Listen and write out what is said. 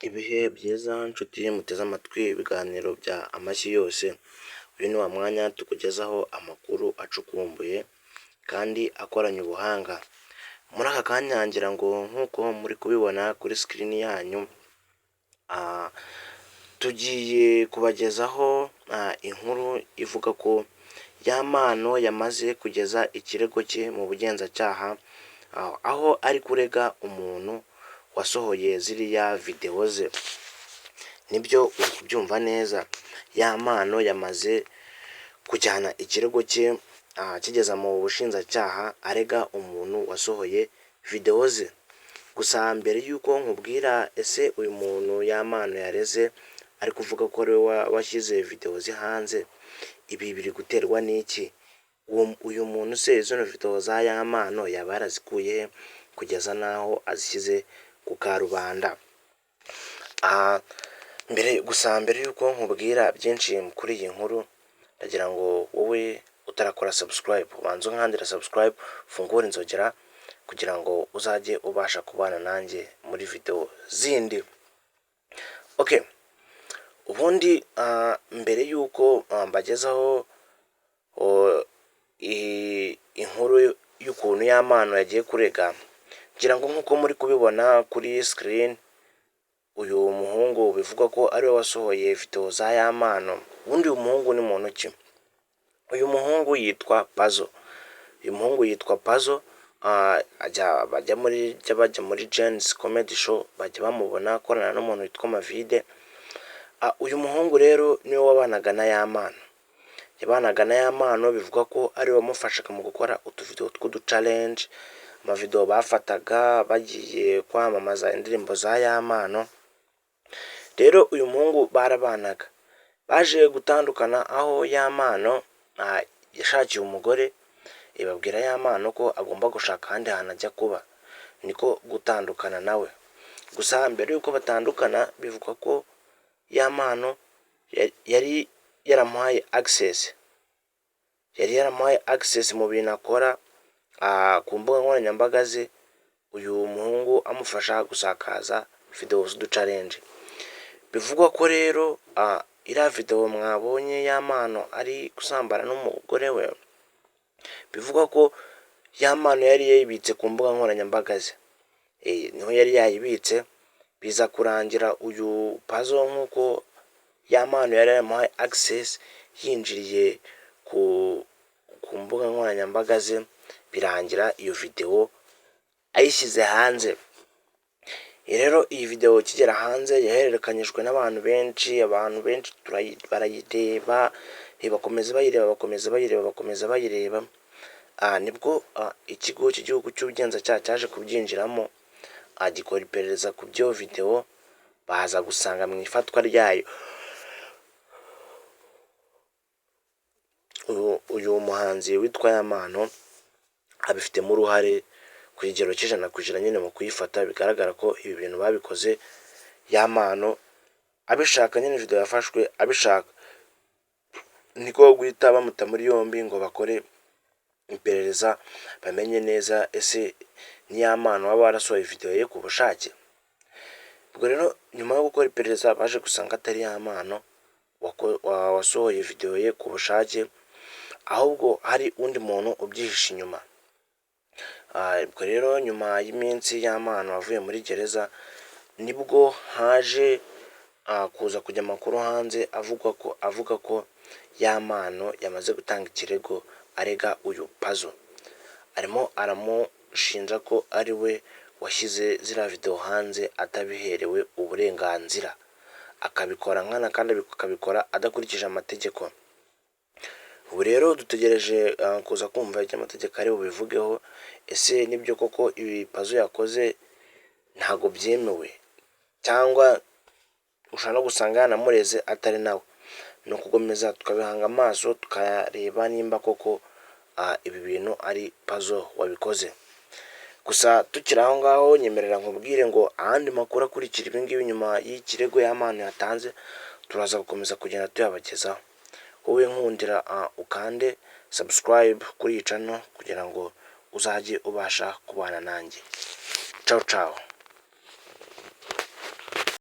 Ibihe byiza nshuti muteze amatwi ibiganiro bya amashyi yose, uyu ni wa mwanya tukugezaho amakuru acukumbuye kandi akoranye ubuhanga. Muri aka kanya ngira ngo nk'uko muri kubibona kuri sikirini yanyu, tugiye kubagezaho inkuru ivuga ko YAMPANO yamaze kugeza ikirego cye mu bugenzacyaha, aho ari kurega umuntu wasohoye ziriya videwo ze. Nibyo uri kubyumva neza, YAMPANO yamaze kujyana ikirego cye kigeza mu bushinjacyaha arega umuntu wasohoye videwo ze. Gusa mbere y'uko nkubwira ese uyu muntu YAMPANO yareze ari kuvuga ko ari we washyize videwo ze hanze, ibi biri guterwa n'iki? Uyu muntu se zino videwo za YAMPANO yaba yarazikuye he kugeza n'aho azishyize ku karubanda? Mbere y'uko nkubwira byinshi kuri iyi nkuru, ndagira ngo wowe utarakora subscribe ubanze unkandira subscribe, ufungure inzogera kugira ngo uzajye ubasha kubana nanjye muri videwo zindi. Okay, ubundi mbere y'uko mbagezaho inkuru y'ukuntu YAMPANO yagiye kurega, ngira ngo nk'uko muri kubibona kuri screen, uyu muhungu bivugwa ko ariwe wasohoye videwo za YAMPANO. Ubundi uyu muhungu ni muntu ki? Uyu muhungu yitwa Pazo. Uyu muhungu yitwa Pazo, bajya muri Jen's Comedy Show, bajya bamubona akorana n'umuntu witwa Mavide. Uyu muhungu rero niwe wabanaga na YAMPANO. Yabanaga na YAMPANO, bivugwa ko ariwe wamufashaga mu gukora utuvidewo tw'uduchallenge, amavidewo bafataga bagiye kwamamaza indirimbo za YAMPANO. Rero uyu muhungu barabanaga, baje gutandukana aho YAMPANO yashakiye umugore, ibabwira YAMPANO ko agomba gushaka ahandi hantu ajya kuba, niko gutandukana nawe. Gusa mbere y'uko batandukana, bivugwa ko YAMPANO yari yaramuhaye access mu bintu akora ku mbuga nkoranyambaga ze, uyu muhungu amufasha gusakaza videwo z'uduchallenge. Bivugwa ko rero iriya videwo mwabonye YAMPANO ari gusambana n'umugore we, bivugwa ko YAMPANO yari yayibitse ku mbuga nkoranyambaga ze. Niho yari yayibitse, biza kurangira uyu Pazo nk'uko YAMPANO yari yaramuhaye access, yinjiriye ku mbuga nkoranyambaga ze, birangira iyo videwo ayishyize hanze. Rero iyi videwo ikigera hanze yahererekanyijwe n'abantu benshi, barayireba, bakomeza bayireba. Nibwo ikigo cy'igihugu cy'ubugenzacyaha cyaje kubyinjiramo, gikora iperereza ku byo videwo, baza gusanga mu ifatwa ryayo uyu muhanzi witwa YAMPANO abifitemo uruhare ku kigero cy'100% nyine mu kuyifata. Bigaragara ko ibi bintu babikoze YAMPANO abishaka, nyine video yafashwe abishaka, niko guhita bamuta muri yombi ngo bakore iperereza bamenye neza ese ni YAMPANO waba warasohoye video ye ku bushake. Ubwo rero nyuma yo gukora iperereza baje gusanga atari YAMPANO wasohoye video ye ku bushake, ahubwo hari undi muntu ubyihishe inyuma. Ubwo rero nyuma y'iminsi YAMPANO avuye muri gereza, nibwo haje kuza kujya amakuru hanze avuga ko YAMPANO yamaze gutanga ikirego arega uyu Pazo. Arimo aramushinja ko ari we washyize ziriya videwo hanze atabiherewe uburenganzira, akabikora nkana kandi akabikora adakurikije amategeko. Ubu rero dutegereje kuza kumva icyo amategeko ari bubivugeho. Ese nibyo koko ibi Pazo yakoze ntago byemewe, cyangwa ushobora no gusanga yanamureze atari nawe? Ni ukukomeza tukabihanga amaso tukareba nimba koko ibi bintu ari Pazo wabikoze. Gusa tukiri aho ngaho, nyemerera nkubwire ngo ahandi makuru akurikira ibi ngibi nyuma y'ikirego YAMPANO yatanze, turaza gukomeza kugenda tuyabagezaho. Wowe nkundira ukande subscribe kuri iyi channel kugira ngo uzajye ubasha kubana nanjye. Ciao ciao.